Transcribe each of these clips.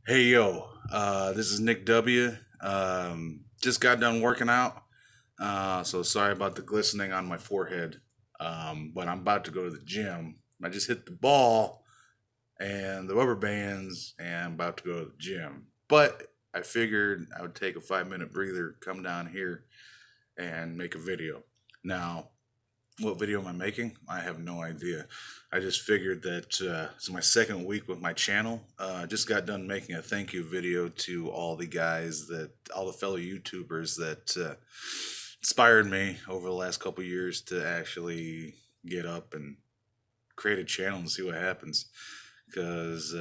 Hey yo, this is Nick W. Just got done working out, so sorry about the glistening on my forehead. But I'm about to go to the gym. I just hit the ball and the rubber bands, and I'm about to go to the gym. But I figured I would take a 5 minute breather, come down here, and make a video. Now, what video am I making? I have no idea. I just figured that it's my second week with my channel. Just got done making a thank you video to all the fellow YouTubers that inspired me over the last couple years to actually get up and create a channel and see what happens. Because,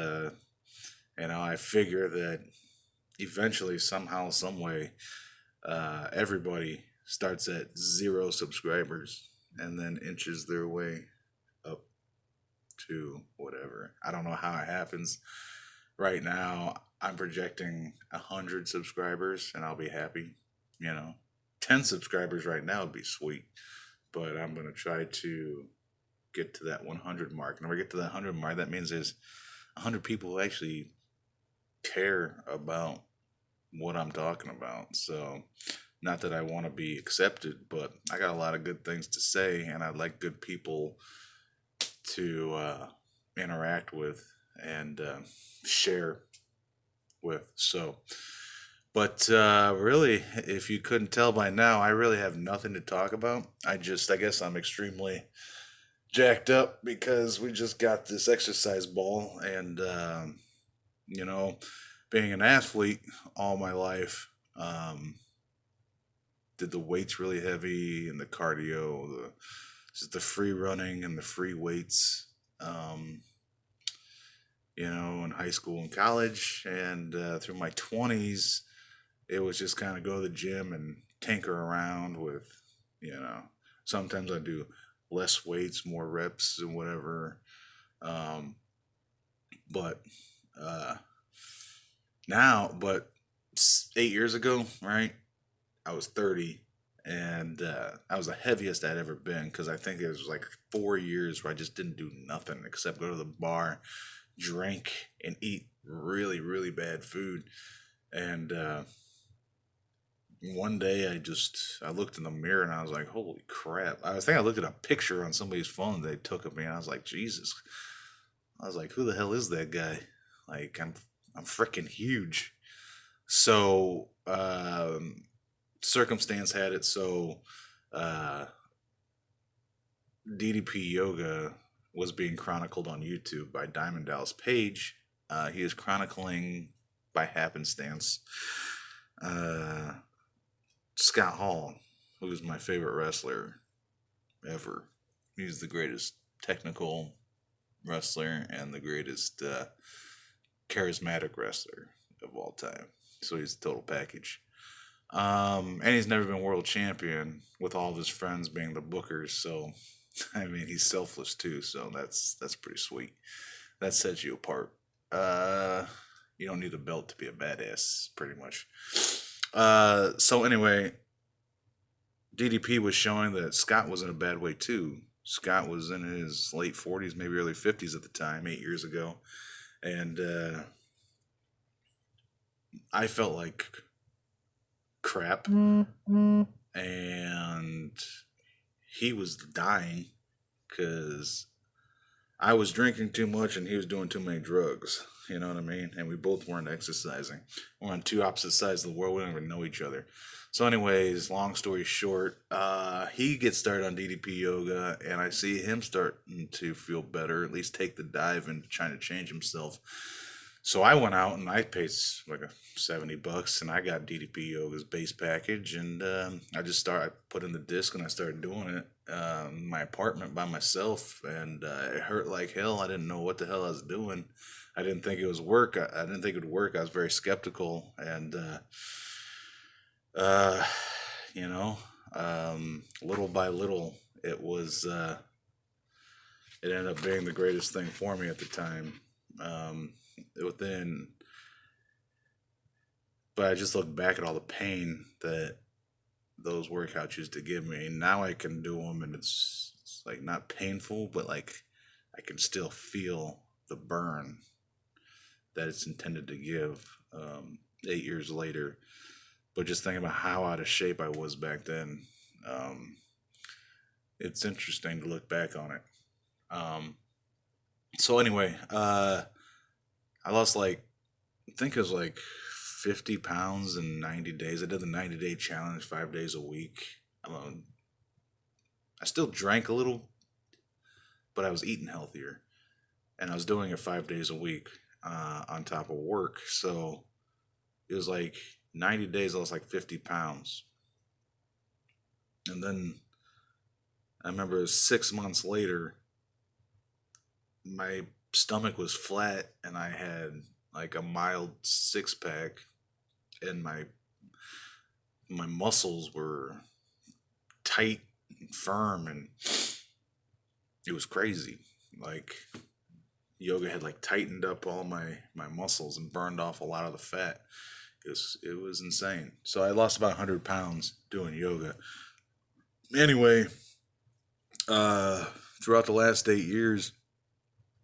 I figure that eventually, somehow, some way, everybody starts at 0 subscribers and then inches their way up to whatever. I don't know how it happens. Right now, I'm projecting 100 subscribers, and I'll be happy. You know, 10 subscribers right now would be sweet, but I'm gonna try to get to that 100 mark. And when we get to that 100 mark, that means there's 100 people who actually care about what I'm talking about. So, not that I want to be accepted, but I got a lot of good things to say, and I'd like good people to interact with and share with. So, but really, if you couldn't tell by now, I really have nothing to talk about. I guess I'm extremely jacked up because we just got this exercise ball, and you know, being an athlete all my life, did the weights really heavy and the cardio, just the free running and the free weights. Um, in high school and college, and through my 20s, it was just kind of go to the gym and tinker around with, you know, sometimes I do less weights, more reps, and whatever. Um, but uh, but 8 years ago, right? I was 30, and I was the heaviest I'd ever been because I think it was like 4 years where I just didn't do nothing except go to the bar, drink, and eat really, really bad food. And one day I looked in the mirror and I was like, holy crap. I looked at a picture on somebody's phone they took of me, and I was like, Jesus. I was like, who the hell is that guy? Like, I'm freaking huge. So, circumstance had it so uh, DDP Yoga was being chronicled on YouTube by Diamond Dallas Page. He is chronicling by happenstance uh, Scott Hall, who is my favorite wrestler ever. He's the greatest technical wrestler and the greatest charismatic wrestler of all time. So he's the total package. And he's never been world champion, with all of his friends being the bookers. So, I mean, he's selfless too. So that's pretty sweet. That sets you apart. Uh, you don't need a belt to be a badass, pretty much. So anyway, DDP was showing that Scott was in a bad way too. Scott was in his late 40s, maybe early 50s at the time, 8 years ago, and I felt like crap, and he was dying because I was drinking too much and he was doing too many drugs. You know what I mean? And we both weren't exercising. We're on two opposite sides of the world. We don't even know each other. So, anyways, long story short, he gets started on DDP yoga, and I see him starting to feel better, at least take the dive into trying to change himself. So I went out and I paid like $70, and I got DDP Yoga's base package, and I put in the disc and I started doing it in my apartment by myself, and it hurt like hell. I didn't know what the hell I was doing. I didn't think it was work. I didn't think it would work. I was very skeptical, and uh, you know, little by little, it ended up being the greatest thing for me at the time. Within But I just look back at all the pain that those workouts used to give me. Now I can do them, and it's like not painful, but like I can still feel the burn. that it's intended to give 8 years later. But just thinking about how out of shape I was back then, um, it's interesting to look back on it. Um, so anyway, I lost like, I think it was like 50 pounds in 90 days. I did the 90-day challenge 5 days a week. Um, I still drank a little, but I was eating healthier. And I was doing it 5 days a week on top of work. So it was like 90 days, I lost like 50 pounds. And then I remember 6 months later, my stomach was flat and I had like a mild six pack, and my muscles were tight and firm, and it was crazy. Like yoga had like tightened up all my muscles and burned off a lot of the fat. It was insane. So I lost about 100 pounds doing yoga. Anyway, uh, throughout the last 8 years,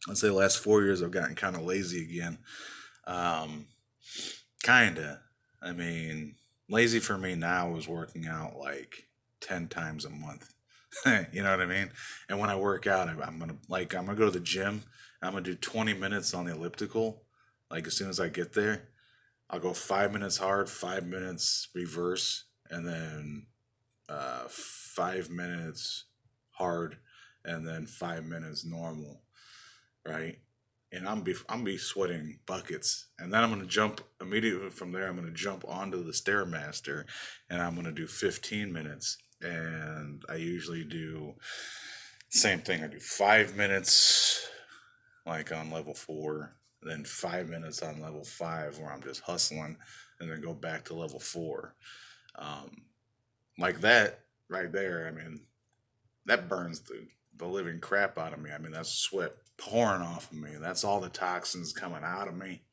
I'd say the last 4 years, I've gotten kind of lazy again. Um, Kinda. I mean, lazy for me now is working out like 10 times a month. You know what I mean? And when I work out, I'm gonna go to the gym. I'm gonna do 20 minutes on the elliptical. Like as soon as I get there, I'll go 5 minutes hard, 5 minutes reverse, and then 5 minutes hard, and then 5 minutes normal, right? And I'm be sweating buckets, and then I'm gonna jump immediately from there. I'm gonna jump onto the stairmaster, and I'm gonna do 15 minutes. And I usually do same thing. I do 5 minutes like on level 4, then 5 minutes on level 5 where I'm just hustling, and then go back to level 4. Um, like that right there. I mean, that burns the living crap out of me. I mean, that's sweat pouring off of me. That's all the toxins coming out of me.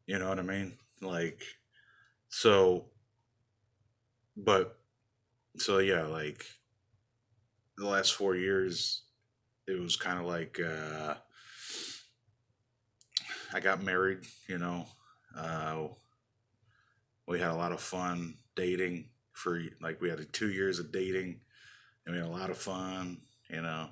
You know what I mean? Like, so, but, so yeah, like the last 4 years, it was kind of like, I got married, you know. Uh, we had a lot of fun dating for, like, we had 2 years of dating, and we had a lot of fun, you know.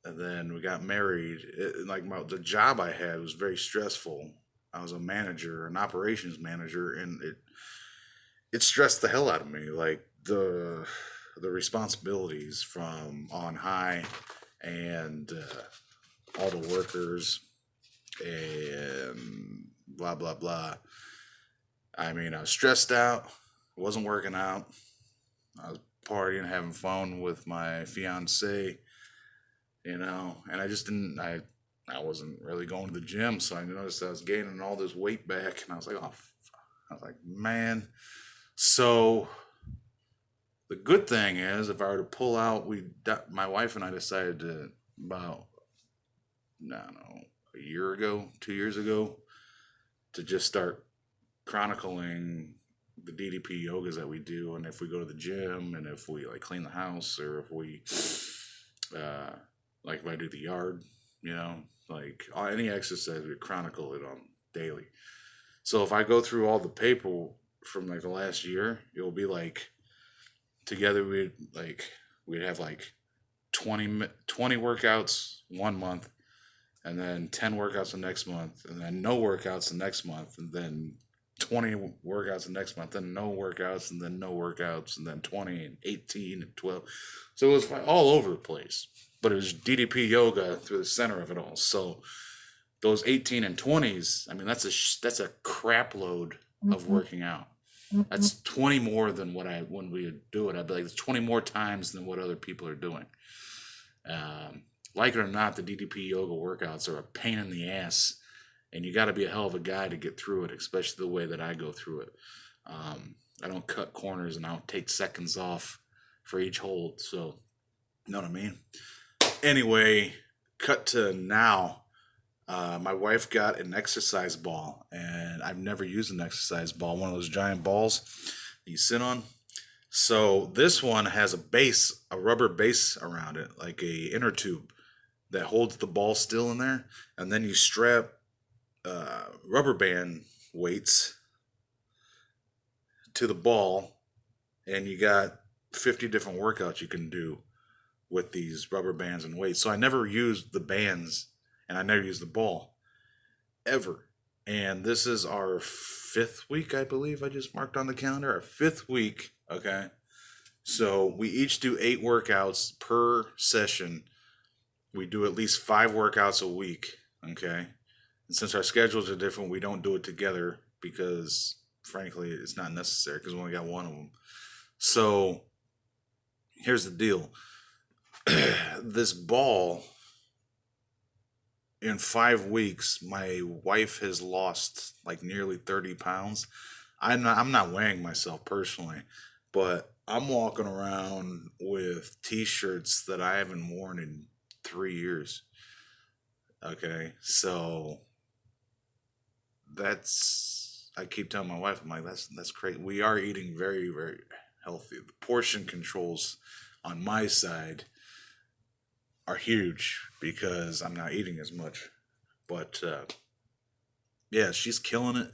And then we got married. Like the job I had was very stressful. I was a manager, an operations manager, and it stressed the hell out of me. Like the responsibilities from on high, and all the workers, and blah blah blah. I mean, I was stressed out. Wasn't working out. I was partying, having fun with my fiance, you know, and I just didn't. I wasn't really going to the gym, so I noticed I was gaining all this weight back, and I was like, oh, I was like, man. So the good thing is, if I were to pull out, my wife and I decided to about, I don't know, a year ago, 2 years ago, to just start chronicling the DDP yogas that we do, and if we go to the gym, and if we like clean the house, or if we uh, like if I do the yard, you know, like any exercise, we chronicle it on daily. So if I go through all the paper from like the last year, it will be like together we'd have like 20 workouts 1 month, and then 10 workouts the next month, and then no workouts the next month, and then 20 workouts the next month, then no workouts, and then no workouts, and then 20 and 18 and 12. So it was all over the place. But it was DDP yoga through the center of it all. So those 18 and 20s, I mean, that's a crap load of working out. That's 20 more than when we would do it. I'd be like, it's 20 more times than what other people are doing. Like it or not, the DDP yoga workouts are a pain in the ass, and you got to be a hell of a guy to get through it, especially the way that I go through it. I don't cut corners, and I don't take seconds off for each hold. So, you know what I mean? Anyway, cut to now. My wife got an exercise ball, and I've never used an exercise ball, one of those giant balls that you sit on. So this one has a rubber base around it, like a inner tube that holds the ball still in there, and then you strap rubber band weights to the ball, and you got 50 different workouts you can do with these rubber bands and weights. So I never used the bands and I never used the ball ever. And this is our 5th week, I believe I just marked on the calendar. Our 5th week, okay? So we each do 8 workouts per session. We do at least 5 workouts a week, okay? And since our schedules are different, we don't do it together because, frankly, it's not necessary because we only got one of them. So here's the deal. This ball, in 5 weeks, my wife has lost like nearly 30 pounds. I'm not weighing myself personally, but I'm walking around with t-shirts that I haven't worn in 3 years. Okay, so I keep telling my wife, I'm like, that's crazy. We are eating very, very healthy. The portion controls on my side are huge because I'm not eating as much. But yeah, she's killing it.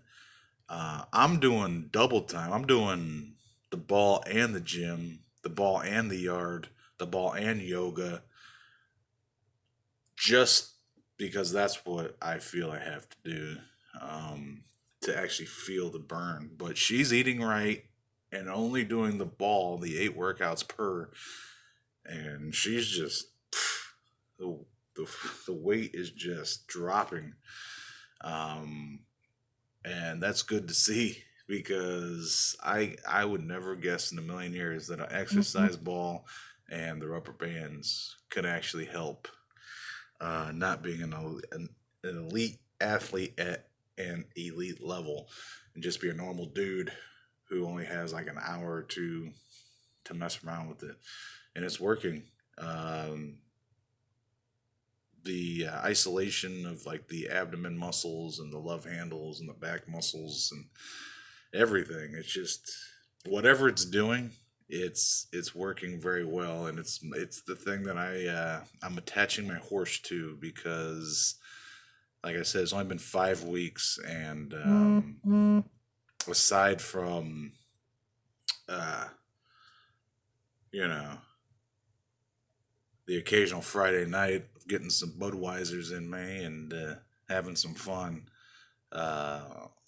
I'm doing double time. I'm doing the ball and the gym, the ball and the yard, the ball and yoga, just because that's what I feel I have to do to actually feel the burn. But she's eating right and only doing the ball, the 8 workouts per, and she's just the the weight is just dropping, um, and that's good to see because I would never guess in a million years that an exercise ball and the rubber bands could actually help not being an elite athlete at an elite level and just be a normal dude who only has like an hour or two to mess around with it, and it's working. Um, the isolation of like the abdomen muscles and the love handles and the back muscles and everything. It's just whatever it's doing, it's working very well, and it's the thing that I'm attaching my horse to because, like I said, it's only been 5 weeks, and aside from uh, you know the occasional Friday night of getting some Budweisers in me and having some fun,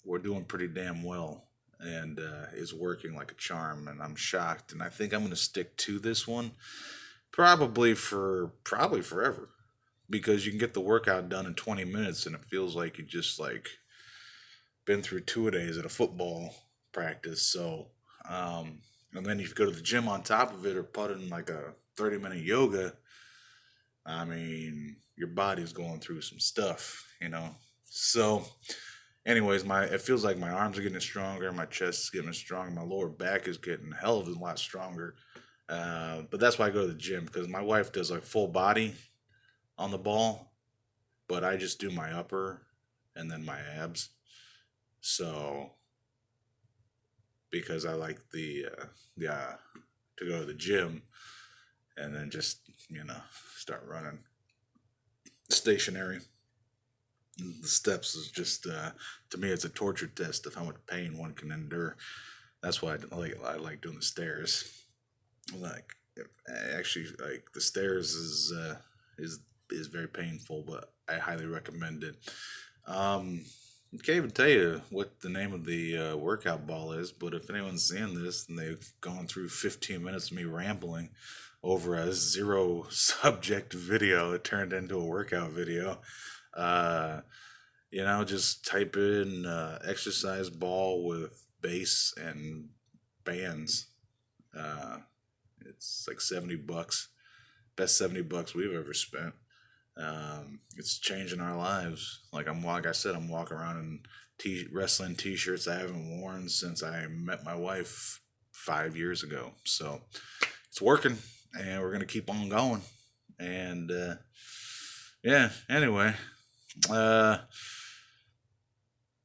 we're doing pretty damn well. And is working like a charm, and I'm shocked. And I think I'm going to stick to this one probably forever because you can get the workout done in 20 minutes, and it feels like you just like been through 2 days at a football practice. So, and then if you go to the gym on top of it or put in like a 30-minute yoga, I mean, your body's going through some stuff. So, anyways, it feels like my arms are getting stronger, my chest is getting stronger, my lower back is getting a hell of a lot stronger. But that's why I go to the gym because my wife does like full body on the ball, but I just do my upper and then my abs. So because I like the to go to the gym and then just start running stationary. The steps is just to me it's a torture test of how much pain one can endure. That's why I like doing the stairs. Like actually, like the stairs is very painful, but I highly recommend it. I can't even tell you what the name of the workout ball is, but if anyone's seeing this and they've gone through 15 minutes of me rambling over a zero subject video, it turned into a workout video. Uh, just type in exercise ball with base and bands. Uh, it's like $70. Best $70 we've ever spent. It's changing our lives. Like I said, I'm walking around in wrestling t-shirts I haven't worn since I met my wife 5 years ago. So it's working, and we're gonna keep on going. And yeah. Anyway, uh,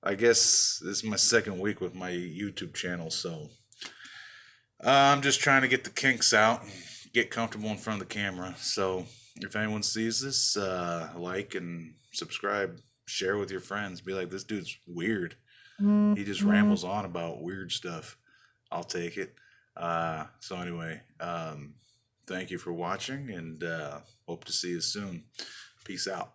I guess this is my second week with my YouTube channel, so I'm just trying to get the kinks out, and get comfortable in front of the camera. So if anyone sees this, like and subscribe. share with your friends. Be like, this dude's weird. He just rambles on about weird stuff. I'll take it. So anyway, thank you for watching, and hope to see you soon. Peace out.